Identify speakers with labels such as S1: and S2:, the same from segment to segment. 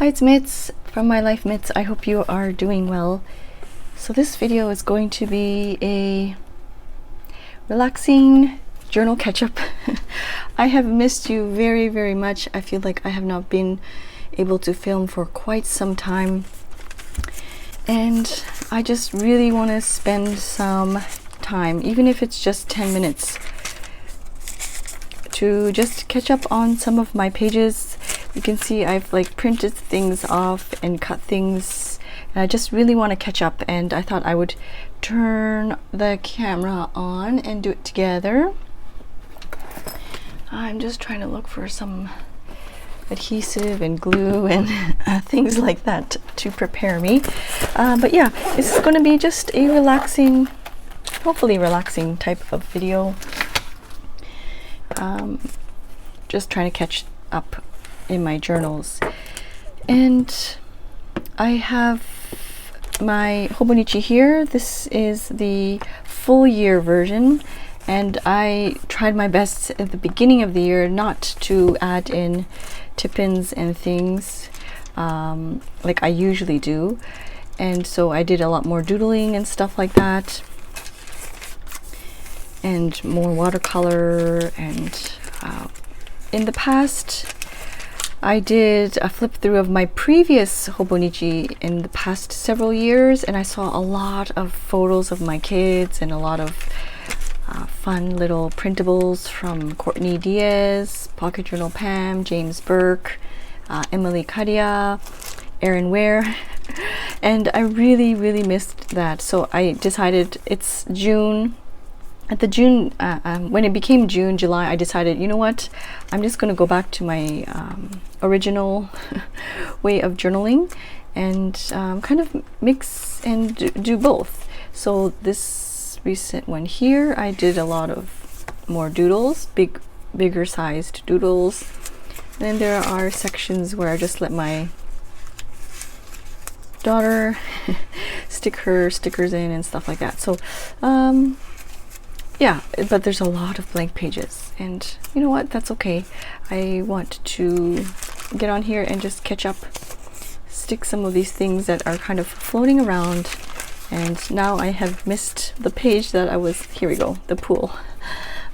S1: Hi, it's Mitz from My Life Mitz. I hope you are doing well. So this video is going to be a relaxing journal catch-up. I have missed you very, very much. I feel like I have not been able to film for quite some time. And I just really want to spend some time, even if it's just 10 minutes, to just catch up on some of my pages. You can see I've like printed things off and cut things, and I just really want to catch up, and I thought I would turn the camera on and do it together. I'm just trying to look for some adhesive and glue and things like that to prepare me. But yeah, this is going to be just a relaxing, hopefully relaxing type of video. Just trying to catch up in my journals. And I have my Hobonichi here. This is the full year version, and I tried my best at the beginning of the year not to add in tip-ins and things like I usually do, and so I did a lot more doodling and stuff like that, and more watercolor. And in the past I did a flip through of my previous Hobonichi in the past several years, and I saw a lot of photos of my kids and a lot of fun little printables from Courtney Diaz, Pocket Journal Pam, James Burke, Emily Kadia, Erin Ware, and I really, really missed that. So I decided, it's June. At the June, when it became June, July, I decided, you know what, I'm just going to go back to my original way of journaling and kind of mix and do both. So this recent one here, I did a lot of more doodles, bigger sized doodles. Then there are sections where I just let my daughter stick her stickers in and stuff like that. So yeah, but there's a lot of blank pages, and you know what, that's okay. I want to get on here and just catch up, stick some of these things that are kind of floating around. And now I have missed the page that I was, here we go, the pool.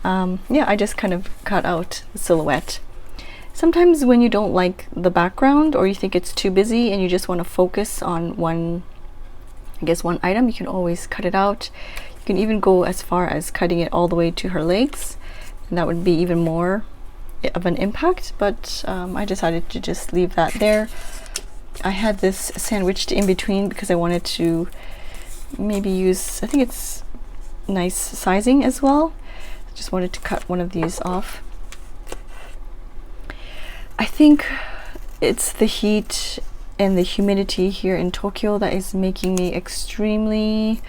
S1: Yeah, I just kind of cut out the silhouette. Sometimes when you don't like the background, or you think it's too busy and you just want to focus on one item, you can always cut it out. You can even go as far as cutting it all the way to her legs, and that would be even more of an impact, but I decided to just leave that there. I had this sandwiched in between because I wanted to maybe use, I think it's nice sizing as well. Just wanted to cut one of these off. I think it's the heat and the humidity here in Tokyo that is making me extremely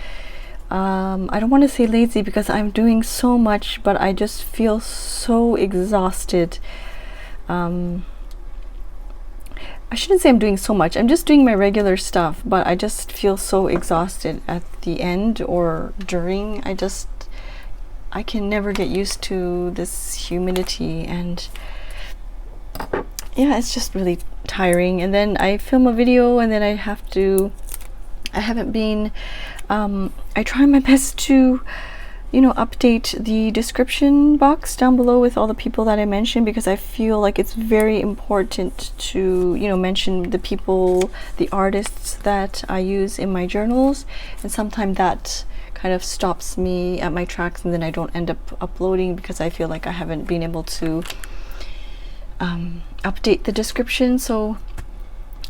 S1: I don't want to say lazy, because I'm doing so much, but I just feel so exhausted. I shouldn't say I'm doing so much, I'm just doing my regular stuff, but I just feel so exhausted at the end or during. I can never get used to this humidity, and yeah, it's just really tiring. And then I film a video, and then I haven't been I try my best to, you know, update the description box down below with all the people that I mentioned, because I feel like it's very important to, you know, mention the people, the artists that I use in my journals. And sometimes that kind of stops me at my tracks, and then I don't end up uploading because I feel like I haven't been able to update the description. So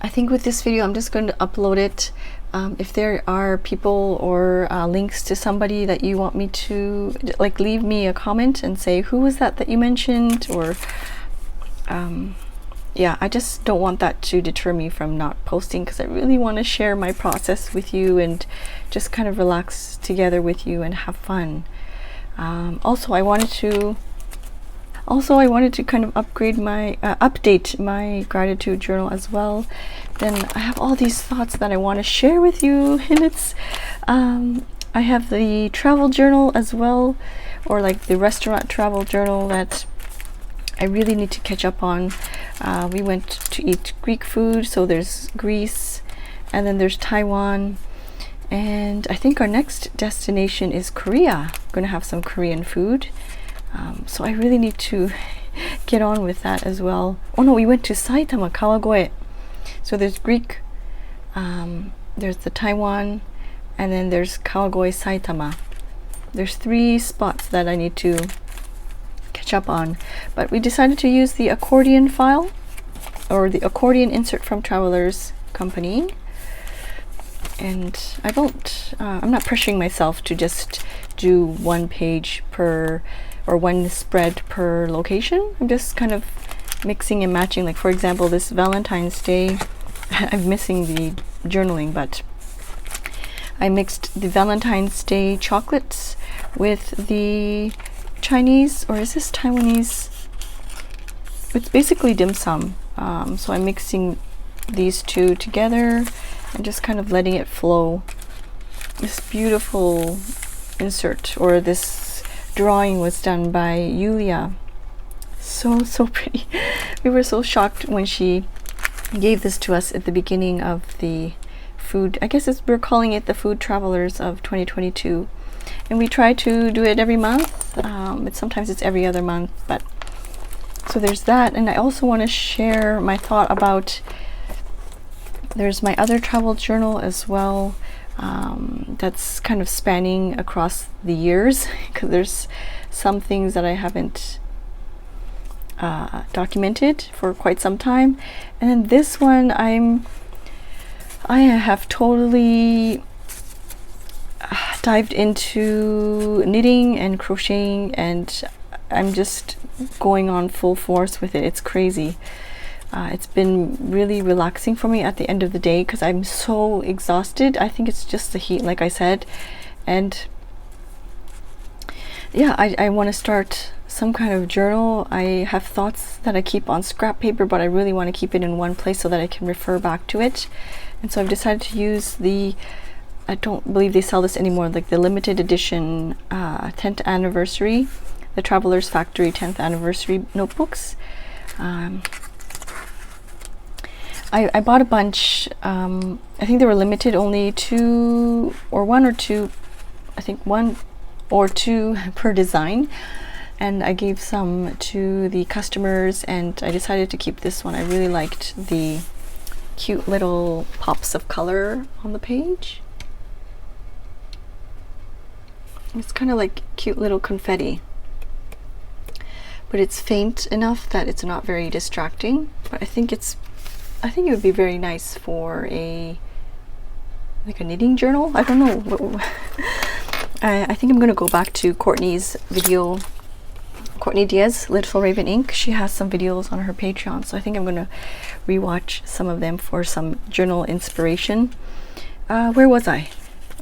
S1: I think with this video I'm just going to upload it. If there are people or links to somebody that you want me to, like, leave me a comment and say, who was that you mentioned, or yeah, I just don't want that to deter me from not posting, because I really want to share my process with you and just kind of relax together with you and have fun. Also I wanted to kind of update my gratitude journal as well. Then I have all these thoughts that I want to share with you, and it's I have the travel journal as well, or like the restaurant travel journal, that I really need to catch up on. We went to eat Greek food, so there's Greece, and then there's Taiwan, and I think our next destination is Korea. I'm gonna have some Korean food, so I really need to get on with that as well. Oh no, we went to Saitama, Kawagoe. So there's Greek, there's the Taiwan, and then there's Kawagoe, Saitama. There's 3 spots that I need to catch up on, but we decided to use the accordion file, or the accordion insert from Travelers Company. And I'm not pressuring myself to just do 1 page per, or 1 spread per location. I'm just kind of mixing and matching. Like for example, this Valentine's Day, I'm missing the journaling, but I mixed the Valentine's Day chocolates with the Chinese, or is this Taiwanese? It's basically dim sum. So I'm mixing these 2 together and just kind of letting it flow. This beautiful insert, or this drawing, was done by Yulia. So pretty. We were so shocked when she gave this to us at the beginning of the food, I guess we're calling it the Food Travelers of 2022, and we try to do it every month, but sometimes it's every other month. But so there's that, and I also want to share my thought about, there's my other travel journal as well, that's kind of spanning across the years, because there's some things that I haven't documented for quite some time. And then this one, I have totally dived into knitting and crocheting, and I'm just going on full force with it. It's crazy. It's been really relaxing for me at the end of the day, because I'm so exhausted. I think it's just the heat, like I said. And yeah, I want to start some kind of journal. I have thoughts that I keep on scrap paper, but I really want to keep it in one place so that I can refer back to it. And so I've decided to use the, I don't believe they sell this anymore, like the limited edition 10th anniversary, the Travelers Factory 10th anniversary notebooks. I bought a bunch. I think they were limited only 2 or 1 or 2, I think 1 or 2 per design, and I gave some to the customers, and I decided to keep this one. I really liked the cute little pops of color on the page. It's kind of like cute little confetti, but it's faint enough that it's not very distracting. But I think it would be very nice for like a knitting journal. I don't know. I think I'm gonna go back to Courtney's video, Courtney Diaz, Little Raven Ink. She has some videos on her Patreon, so I think I'm gonna rewatch some of them for some journal inspiration. Where was I?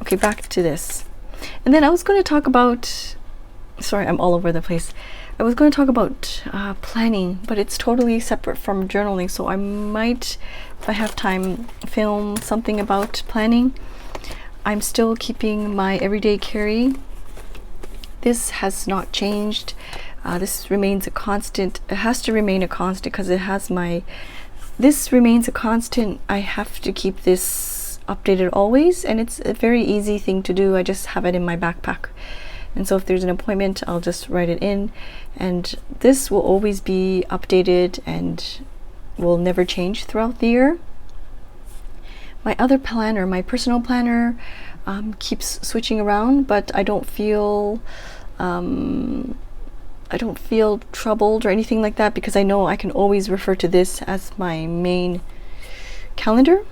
S1: Okay, back to this. And then I was going to talk about, sorry, I'm all over the place. I was going to talk about planning, but it's totally separate from journaling, so I might, if I have time, film something about planning. I'm still keeping my everyday carry. This has not changed. This remains a constant. It has to remain a constant because it has my, this remains a constant. I have to keep this updated always, and it's a very easy thing to do. I just have it in my backpack, and so if there's an appointment, I'll just write it in, and this will always be updated and will never change throughout the year. My other planner, my personal planner, keeps switching around, but I don't feel troubled or anything like that, because I know I can always refer to this as my main calendar.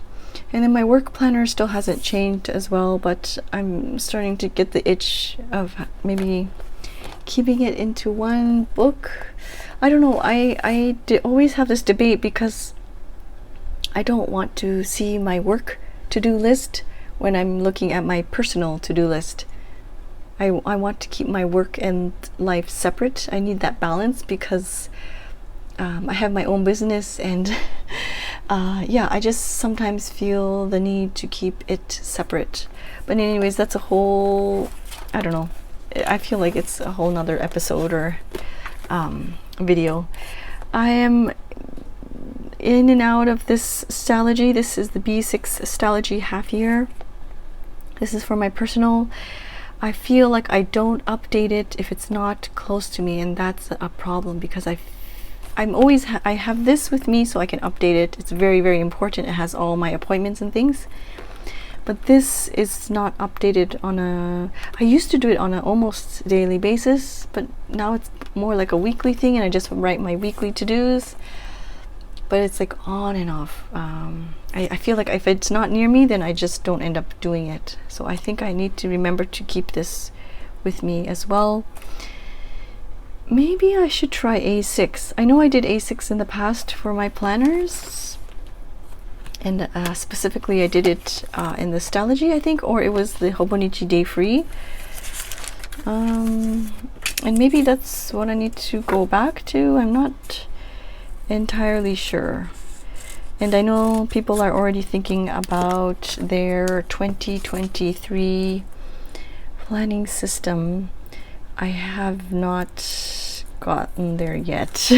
S1: And then my work planner still hasn't changed as well, but I'm starting to get the itch of maybe keeping it into one book. I don't know, I always have this debate, because I don't want to see my work to-do list when I'm looking at my personal to-do list. I want to keep my work and life separate. I need that balance, because I have my own business, and yeah, I just sometimes feel the need to keep it separate. But anyways, that's a whole, I don't know, I feel like it's a whole nother episode or video. I am in and out of this Stalogy. This is the B6 Stalogy half year. This is for my personal. I feel like I don't update it if it's not close to me, and that's a problem because I'm always I have this with me so I can update it. It's very, very important. It has all my appointments and things. But this is not updated on a... I used to do it on an almost daily basis, but now it's more like a weekly thing, and I just write my weekly to-dos. But it's like on and off. I feel like if it's not near me, then I just don't end up doing it. So I think I need to remember to keep this with me as well. Maybe I should try A6. I know I did A6 in the past for my planners. And specifically I did it in the Stalogy, I think, or it was the Hobonichi Day Free. And maybe that's what I need to go back to. I'm not entirely sure. And I know people are already thinking about their 2023 planning system. I have not gotten there yet.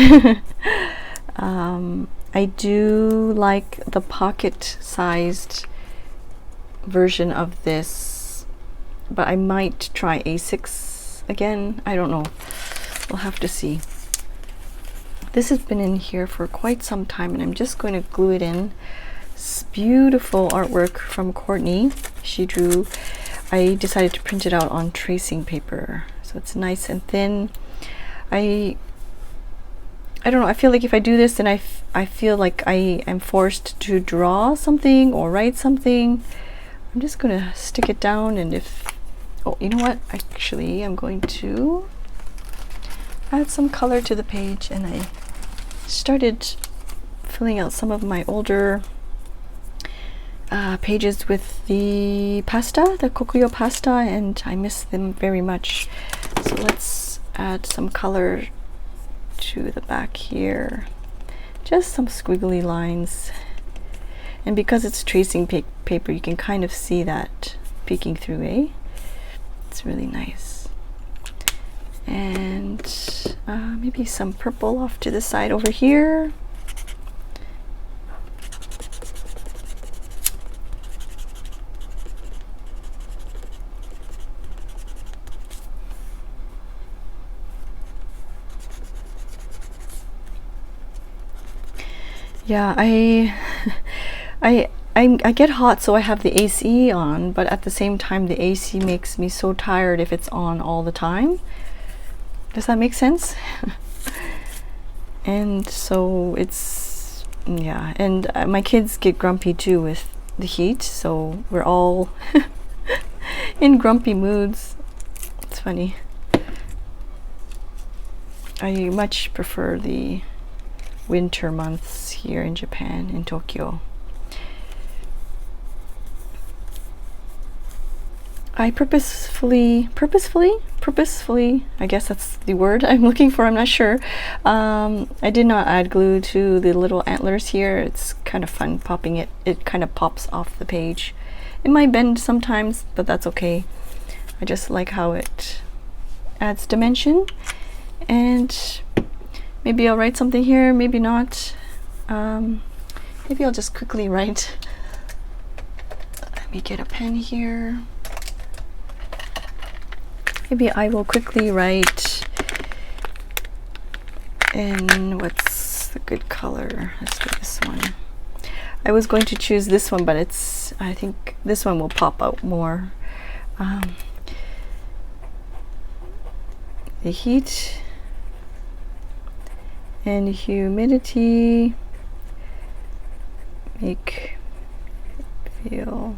S1: I do like the pocket-sized version of this, but I might try A6 again. I don't know. We'll have to see. This has been in here for quite some time, and I'm just going to glue it in. It's beautiful artwork from Courtney. She drew. I decided to print it out on tracing paper, so it's nice and thin. I don't know, I feel like if I do this, then I feel like I am forced to draw something or write something. I'm just gonna stick it down, and if... oh, you know what? Actually, I'm going to add some color to the page, and I started filling out some of my older pages with the pasta, the kokuyo pasta, and I miss them very much. So let's add some color to the back here. Just some squiggly lines. And because it's tracing paper, you can kind of see that peeking through, eh? It's really nice. And maybe some purple off to the side over here. Yeah, I get hot, so I have the AC on, but at the same time the AC makes me so tired if it's on all the time. Does that make sense? And so it's, yeah, and my kids get grumpy too with the heat, so we're all in grumpy moods. It's funny. I much prefer the winter months here in Japan, in Tokyo. I purposefully, I guess that's the word I'm looking for, I'm not sure. I did not add glue to the little antlers here. It's kind of fun popping it. It kind of pops off the page. It might bend sometimes, but that's okay. I just like how it adds dimension. And maybe I'll write something here, maybe not. Maybe I'll just quickly write. Let me get a pen here. Maybe I will quickly write in, what's the good color? Let's do this one. I was going to choose this one, but it's, I think this one will pop out more. The heat and humidity make it feel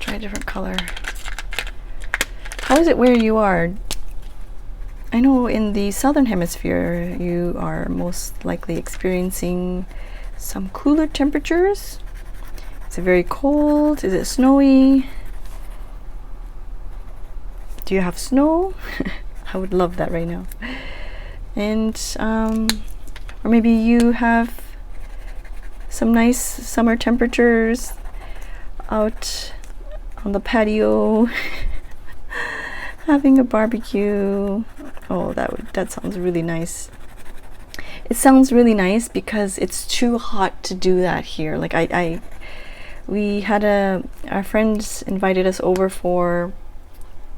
S1: a different color. How is it where you are? I know in the southern hemisphere you are most likely experiencing some cooler temperatures. Is it very cold? Is it snowy? Do you have snow? I would love that right now. And or maybe you have some nice summer temperatures out on the patio having a barbecue. Oh, that sounds really nice. It sounds really nice because it's too hot to do that here. Like we had our friends invited us over for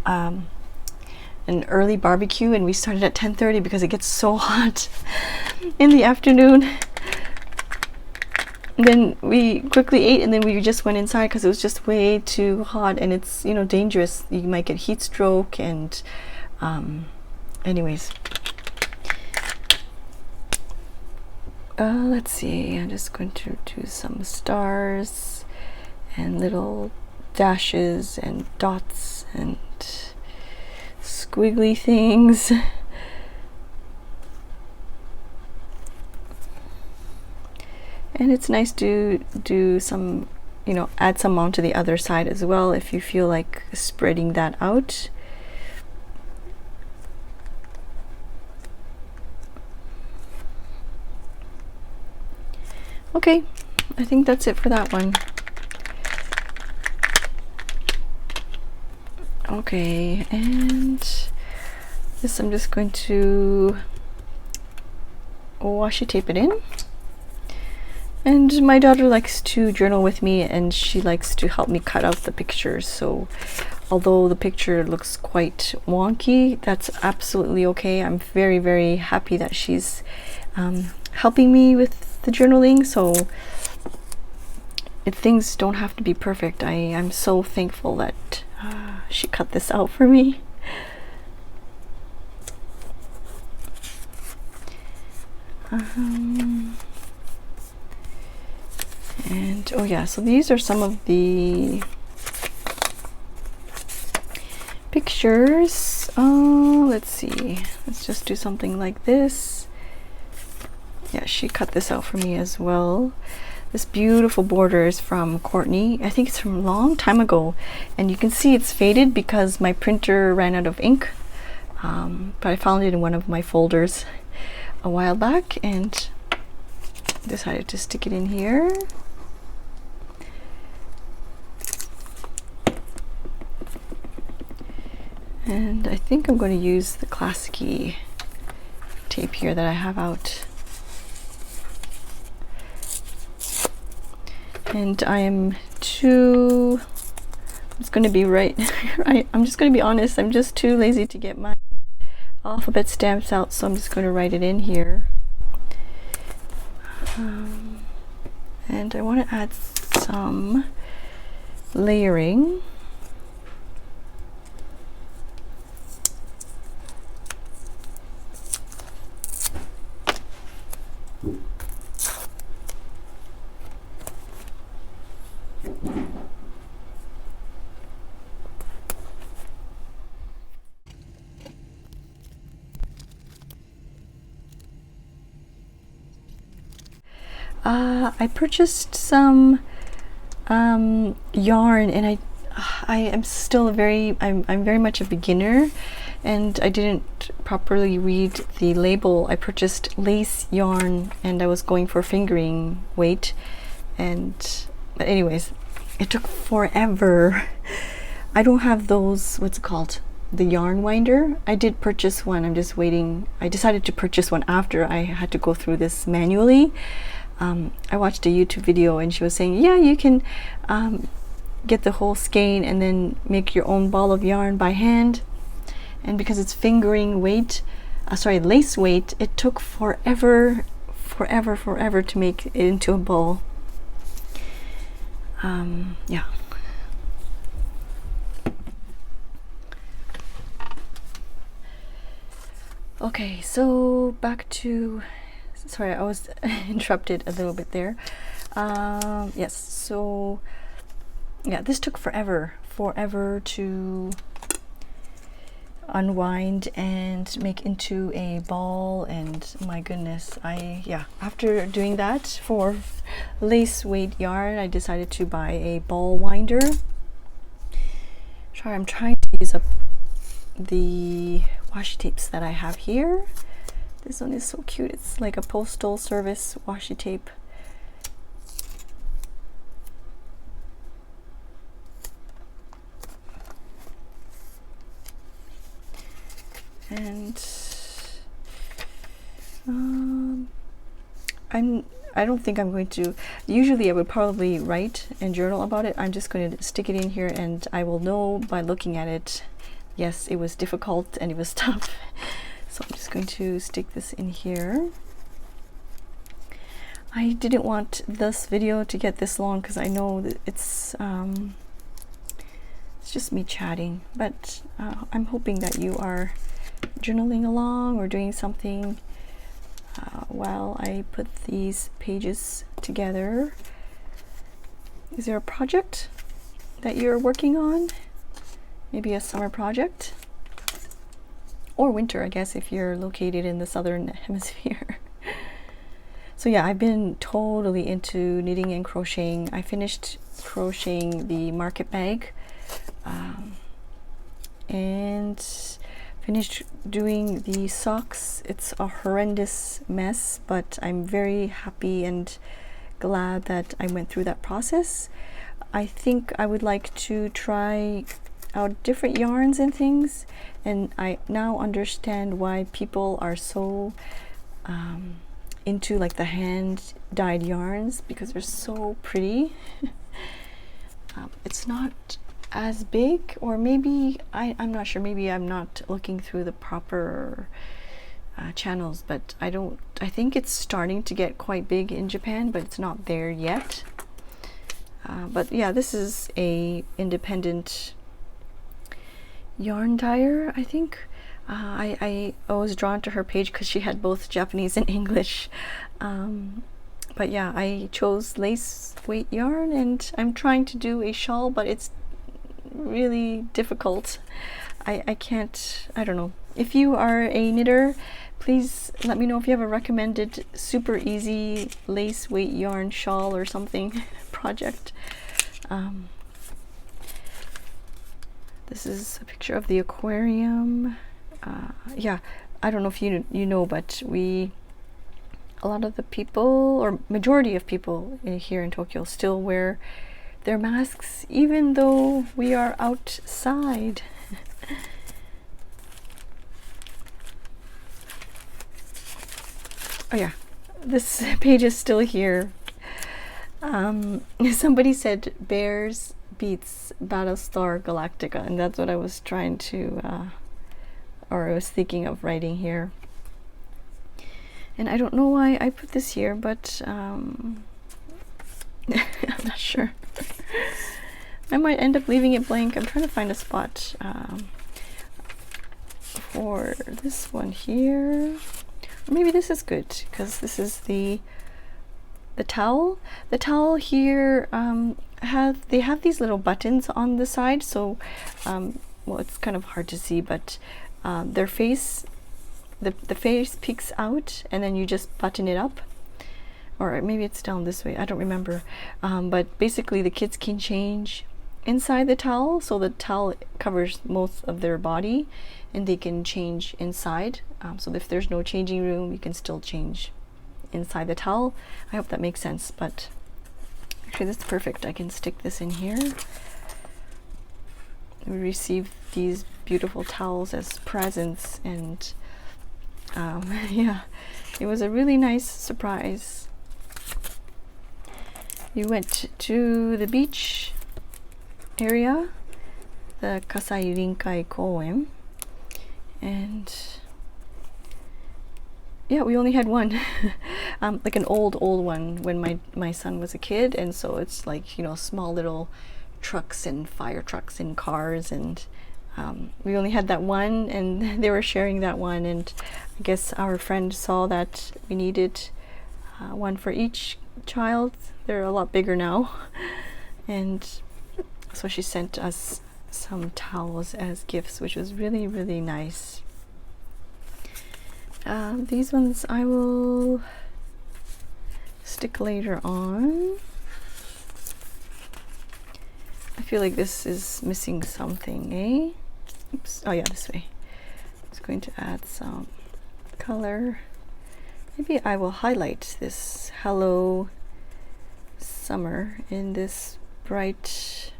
S1: an early barbecue, and we started at 10:30 because it gets so hot in the afternoon. And then we quickly ate, and then we just went inside because it was just way too hot, and it's, you know, dangerous. You might get heat stroke, and anyways. Let's see, I'm just going to do some stars and little dashes and dots and squiggly things. And it's nice to do some, you know, add some onto the other side as well if you feel like spreading that out. Okay, I think that's it for that one. Okay, and this I'm just going to washi tape it in. And my daughter likes to journal with me, and she likes to help me cut out the pictures. So although the picture looks quite wonky, that's absolutely okay. I'm very, very happy that she's helping me with the journaling, so things don't have to be perfect. I'm so thankful that she cut this out for me. And oh yeah, so these are some of the pictures. Let's see, let's just do something like this. Yeah, she cut this out for me as well. This beautiful border is from Courtney. I think it's from a long time ago, and you can see it's faded because my printer ran out of ink, but I found it in one of my folders a while back and decided to stick it in here. And I think I'm going to use the classic-y tape here that I have out. And I'm just going to be I'm just going to be honest, I'm just too lazy to get my alphabet stamps out, so I'm just going to write it in here. And I want to add some layering. I purchased some yarn, and I am still I'm very much a beginner, and I didn't properly read the label. I purchased lace yarn, and I was going for fingering weight, but anyways, it took forever. I don't have those, what's it called, the yarn winder. I did purchase one. I'm just waiting. I decided to purchase one after I had to go through this manually. I watched a YouTube video, and she was saying, yeah, you can get the whole skein and then make your own ball of yarn by hand. And because it's fingering weight, lace weight, it took forever to make it into a ball. Yeah. Okay, so back to, sorry, I was interrupted a little bit there. Yes, so yeah, this took forever to unwind and make into a ball, and my goodness, after doing that for lace weight yarn, I decided to buy a ball winder. Sorry, I'm trying to use up the washi tapes that I have here. This one is so cute. It's like a postal service washi tape. And I don't think I'm going to, usually I would probably write and journal about it. I'm just going to stick it in here, and I will know by looking at it, yes, it was difficult and it was tough. So I'm just going to stick this in here. I didn't want this video to get this long because I know that it's just me chatting, but I'm hoping that you are journaling along or doing something while I put these pages together. Is there a project that you're working on? Maybe a summer project? Or winter, I guess, if you're located in the southern hemisphere. So yeah, I've been totally into knitting and crocheting. I finished crocheting the market bag and finished doing the socks. It's a horrendous mess, but I'm very happy and glad that I went through that process. I think I would like to try out different yarns and things, and I now understand why people are so into like the hand dyed yarns, because they're so pretty. It's not as big, or maybe I'm not sure, maybe I'm not looking through the proper channels, but I think it's starting to get quite big in Japan, but it's not there yet. But yeah, this is a independent yarn dyer, I think. I was drawn to her page because she had both Japanese and English. But yeah, I chose lace weight yarn, and I'm trying to do a shawl, but it's really difficult. I can't, I don't know. If you are a knitter, please let me know if you have a recommended super easy lace weight yarn shawl or something project. This is a picture of the aquarium. Yeah, I don't know if you know, but a lot of the people, or majority of people here in Tokyo, still wear their masks even though we are outside. Oh yeah, this page is still here. Somebody said Bears beats Battlestar Galactica, and that's what I was trying to or I was thinking of writing here. And I don't know why I put this here, but I'm not sure. I might end up leaving it blank. I'm trying to find a spot for this one here. Or maybe this is good, because this is the towel. The towel here they have these little buttons on the side, so well, it's kind of hard to see, but their face, the face peeks out, and then you just button it up, or maybe it's down this way, I don't remember. But basically the kids can change inside the towel, so the towel covers most of their body, and they can change inside. So if there's no changing room, you can still change inside the towel. I hope that makes sense, but actually that's perfect. I can stick this in here. We received these beautiful towels as presents, and yeah, it was a really nice surprise. We went to the beach area, the Kasai Rinkai Koen, and yeah, we only had one. Like an old one when my son was a kid, and so it's like, you know, small little trucks and fire trucks and cars, and we only had that one, and they were sharing that one, and I guess our friend saw that we needed one for each child. They're a lot bigger now, and so she sent us some towels as gifts, which was really, really nice. These ones I will stick later on. I feel like this is missing something, eh? Oops. Oh yeah, this way. I'm just going to add some color. Maybe I will highlight this Hello Summer in this bright,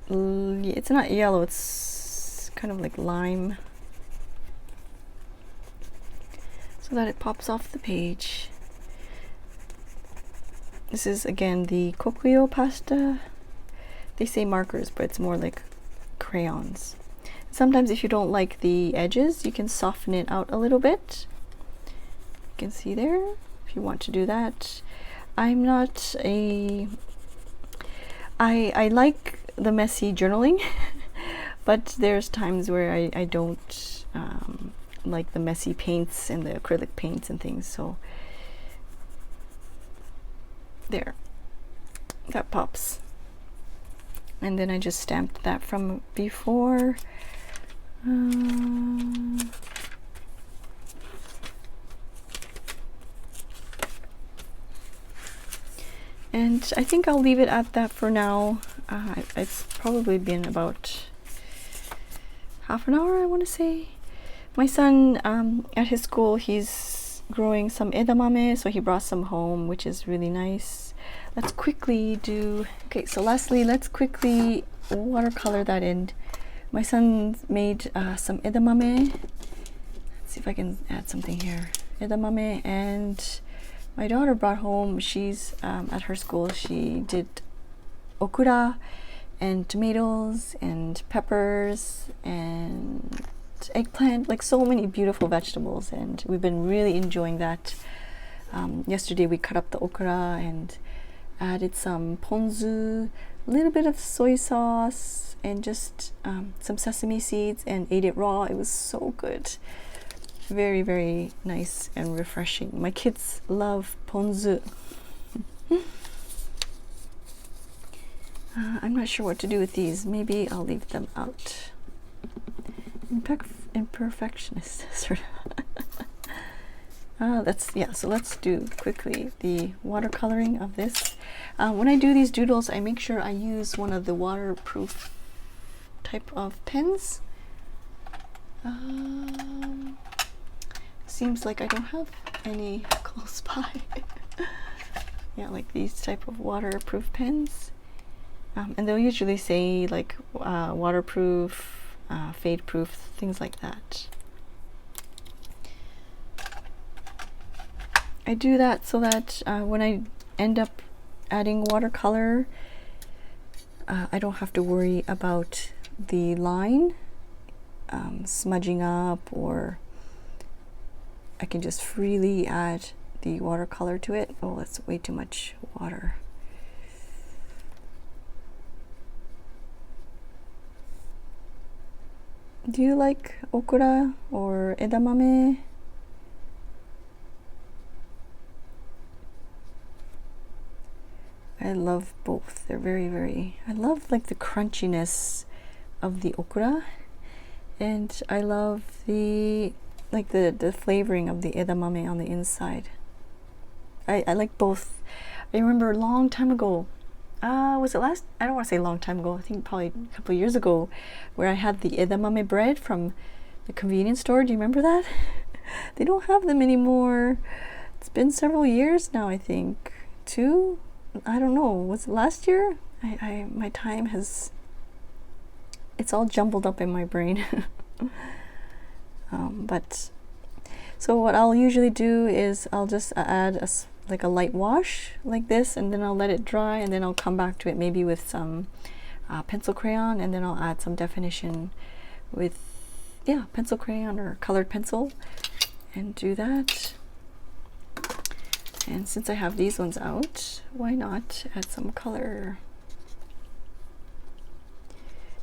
S1: it's not yellow, it's kind of like lime, so that it pops off the page. This is again the Kokuyo pasta. They say markers, but it's more like crayons. Sometimes if you don't like the edges, you can soften it out a little bit. You can see there, if you want to do that. I'm not a... I like the messy journaling, but there's times where I don't like the messy paints and the acrylic paints and things, so there, that pops. And then I just stamped that from before. And I think I'll leave it at that for now. It's probably been about half an hour, I want to say. My son, at his school, he's growing some edamame, so he brought some home, which is really nice. Let's quickly do... Okay, so lastly, let's quickly watercolor that in. My son made some edamame. Let's see if I can add something here. Edamame, and my daughter brought home, she's at her school, she did okura and tomatoes and peppers and eggplant, like so many beautiful vegetables, and we've been really enjoying that. Yesterday we cut up the okra and added some ponzu, a little bit of soy sauce, and just some sesame seeds, and ate it raw. It was so good. Very, very nice and refreshing. My kids love ponzu. I'm not sure what to do with these. Maybe I'll leave them out. Imperfectionist, sort of. So let's do quickly the watercoloring of this. When I do these doodles, I make sure I use one of the waterproof type of pens. Seems like I don't have any close by. Yeah, like these type of waterproof pens. And they'll usually say like waterproof, fade proof, things like that. I do that so that when I end up adding watercolor, I don't have to worry about the line smudging up, or I can just freely add the watercolor to it. Oh, that's way too much water. Do you like okra or edamame? I love both. They're very, very... I love like the crunchiness of the okra, and I love the like the flavoring of the edamame on the inside. I like both. I remember a long time ago, was it last? I don't want to say a long time ago, I think probably a couple of years ago, where I had the edamame bread from the convenience store. Do you remember that? They don't have them anymore. It's been several years now, I think. Two? I don't know. Was it last year? My time has... It's all jumbled up in my brain. But so what I'll usually do is I'll just add like a light wash like this, and then I'll let it dry, and then I'll come back to it maybe with some pencil crayon, and then I'll add some definition with pencil crayon or colored pencil, and do that. And since I have these ones out, why not add some color?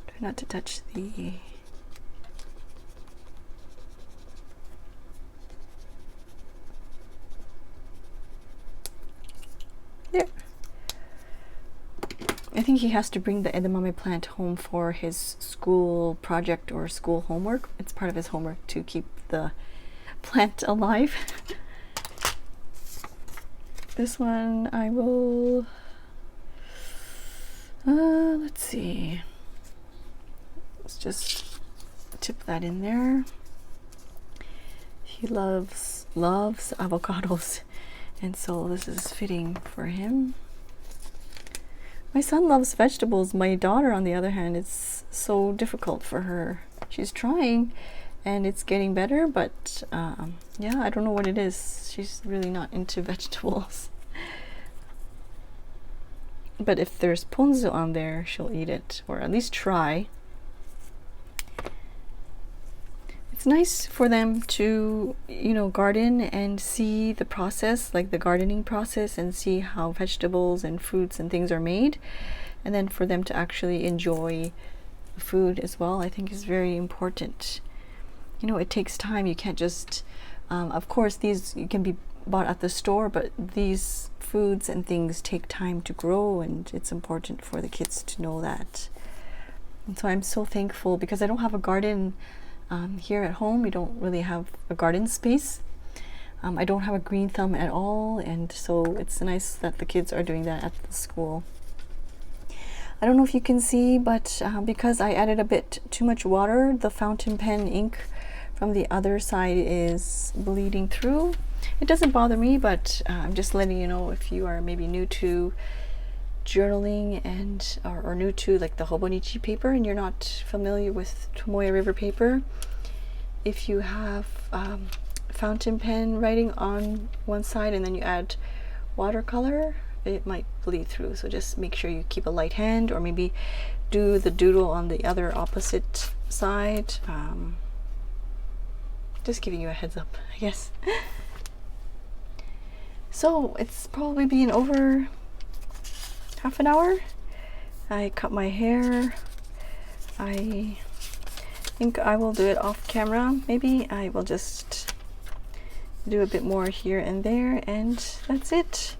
S1: Try not to touch the... There. I think he has to bring the edamame plant home for his school project or school homework. It's part of his homework to keep the plant alive. This one I will... let's see. Let's just tip that in there. He loves avocados, and so this is fitting for him. My son loves vegetables. My daughter, on the other hand, it's so difficult for her. she's trying, and it's getting better, but yeah, I don't know what it is. She's really not into vegetables. But if there's ponzu on there, she'll eat it, or at least try. It's nice for them to, you know, garden and see the process, like the gardening process, and see how vegetables and fruits and things are made, and then for them to actually enjoy the food as well, I think is very important. You know, it takes time. You can't just, of course, these can be bought at the store, but these foods and things take time to grow, and it's important for the kids to know that. And so I'm so thankful, because I don't have a garden here at home. We don't really have a garden space. I don't have a green thumb at all, and so it's nice that the kids are doing that at the school. I don't know if you can see, but because I added a bit too much water, the fountain pen ink from the other side is bleeding through. It doesn't bother me, but I'm just letting you know, if you are maybe new to journaling and or new to like the Hobonichi paper, and you're not familiar with Tomoe River paper, if you have fountain pen writing on one side and then you add watercolor, it might bleed through. So just make sure you keep a light hand, or maybe do the doodle on the other opposite side. Just giving you a heads up, I guess. So it's probably been over half an hour. I cut my hair. I think I will do it off camera. Maybe I will just do a bit more here and there, and that's it.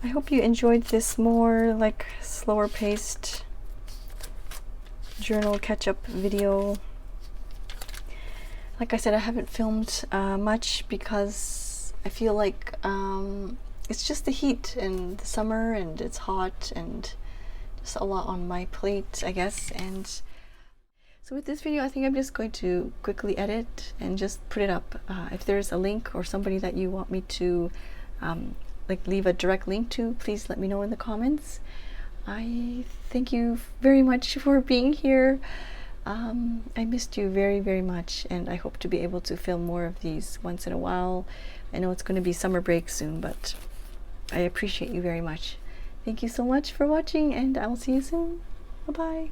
S1: I hope you enjoyed this more like slower paced journal catch-up video. Like I said, I haven't filmed much because I feel like it's just the heat and the summer, and it's hot, and just a lot on my plate, I guess. And so with this video, I think I'm just going to quickly edit and just put it up. If there's a link or somebody that you want me to like leave a direct link to, please let me know in the comments. I thank you very much for being here. I missed you very, very much, and I hope to be able to film more of these once in a while. I know it's going to be summer break soon, but I appreciate you very much. Thank you so much for watching, and I will see you soon. Bye-bye.